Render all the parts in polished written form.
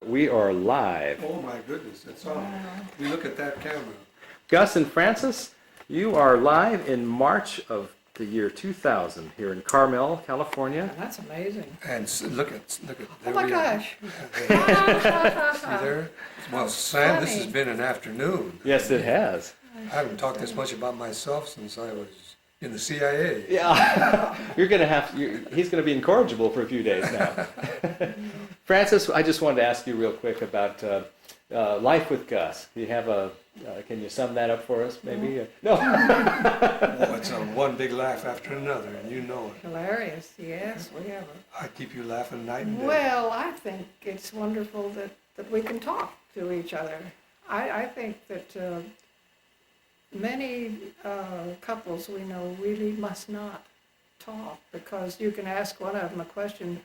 We are live. Oh my goodness, that's all. We look at that camera. Gus and Frances, you are live in March of the year 2000 here in Carmel, California. That's amazing. And look at. Oh my gosh. See there? Well, Sam, this has funny. been an afternoon. Yes, it has. I haven't talked this much about myself since I was in the CIA. Yeah, he's going to be incorrigible for a few days now. Frances, I just wanted to ask you real quick about life with Gus. Do you have can you sum that up for us, maybe? No. Oh, it's one big laugh after another, and you know it. Hilarious, yes, we have I keep you laughing night and day. Well, I think it's wonderful that we can talk to each other. I think that many couples we know really must not talk, because you can ask one of them a question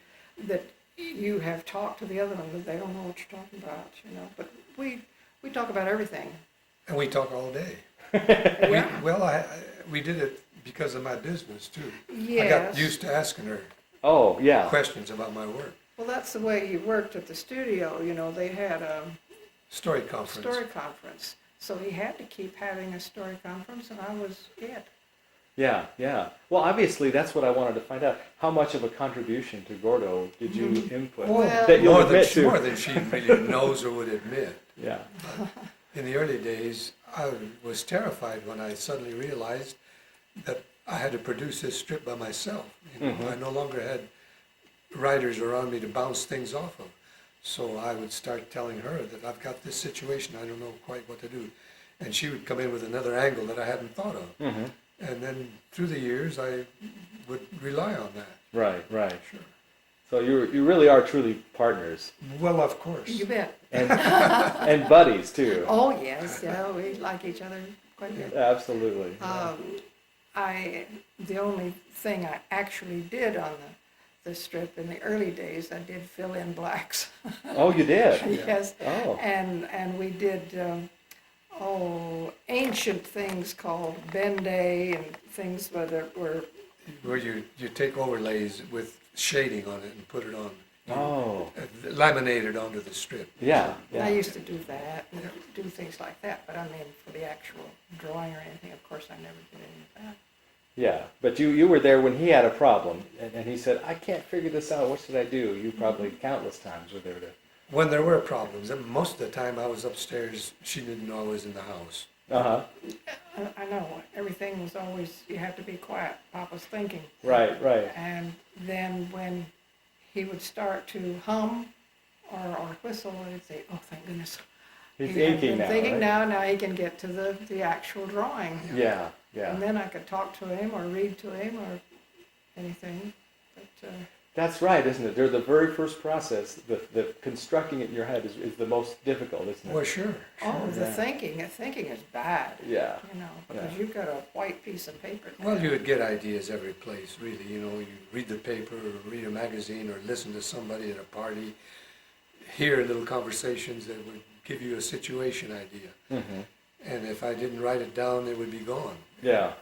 that you have talked to the other one, but they don't know what you're talking about, But we talk about everything. And we talk all day. Yeah. We did it because of my business, too. Yes. I got used to asking her Oh, yeah. questions about my work. Well, that's the way he worked at the studio. They had a Story conference. story conference. So he had to keep having a story conference, and I was it. Yeah, yeah. Well, obviously, that's what I wanted to find out. How much of a contribution to Gordo did you input Well, that you'll more admit to? more than she really knows or would admit. Yeah. In the early days, I was terrified when I suddenly realized that I had to produce this strip by myself. I no longer had writers around me to bounce things off of. So I would start telling her that I've got this situation, I don't know quite what to do. And she would come in with another angle that I hadn't thought of. And then through the years, I would rely on that. Right, right. Sure. So you really are truly partners. Well, of course. You bet. And buddies, too. Oh, yes, yeah, we like each other quite a bit. Absolutely. The only thing I actually did on the strip in the early days, I did fill in blacks. Oh, you did? Yes. Oh. And we did, ancient things called Ben-Day and things that were... Where you take overlays with shading on it and put it on. Oh. Laminated onto the strip. Yeah, I yeah. used to do that, and do things like that, but I mean, for the actual drawing or anything, of course, I never did any of that. Yeah, but you were there when he had a problem, and he said, I can't figure this out, what should I do? You probably countless times were there to... When there were problems, and most of the time I was upstairs, she didn't know I was in the house. Uh-huh. I know, everything was always, you have to be quiet, Papa's thinking. Right, right. And then when he would start to hum or whistle, I'd say, oh, thank goodness. He's He had thinking been now, thinking right? now he can get to the actual drawing. Yeah, yeah. And then I could talk to him or read to him or anything. But, That's right, isn't it? They're the very first process, the constructing it in your head is the most difficult, isn't it? Well, sure. the thinking is bad. Yeah. Because Yeah. you've got a white piece of paper. Well, you would get ideas every place, really. You read the paper or read a magazine or listen to somebody at a party, hear little conversations that would give you a situation idea. And if I didn't write it down, it would be gone. Yeah.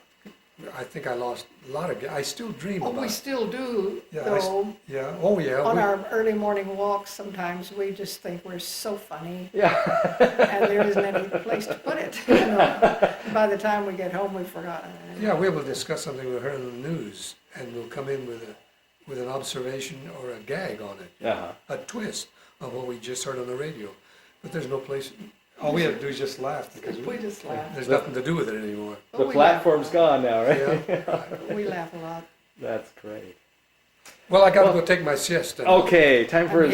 I think I lost a lot of. I still dream Oh, about we it. still do, Yeah, though. Yeah. Oh, yeah. On our early morning walks, sometimes we just think we're so funny, Yeah. and there isn't any place to put it. By the time we get home, we've forgotten it. Yeah, we will discuss something we heard on the news, and we'll come in with an observation or a gag on it, Uh-huh. a twist on what we just heard on the radio. But there's no place. All we have to do is just laugh because We just laugh. there's nothing to do with it anymore. Oh, The we platform's gone now, right? Yeah. We laugh a lot. That's great. Well, I got to go take my siesta. Okay, time for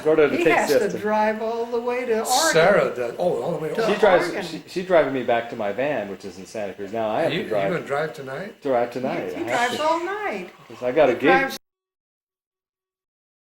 Gordo to He take has siesta. to drive all the way to Oregon. Sarah does. Oh, all the way. To- She drives. Oregon. She's driving me back to my van, which is in Santa Cruz. Now I have You to going drive. to drive tonight? Drive tonight. He I have drives to, all night. 'cause I got a He gig. drives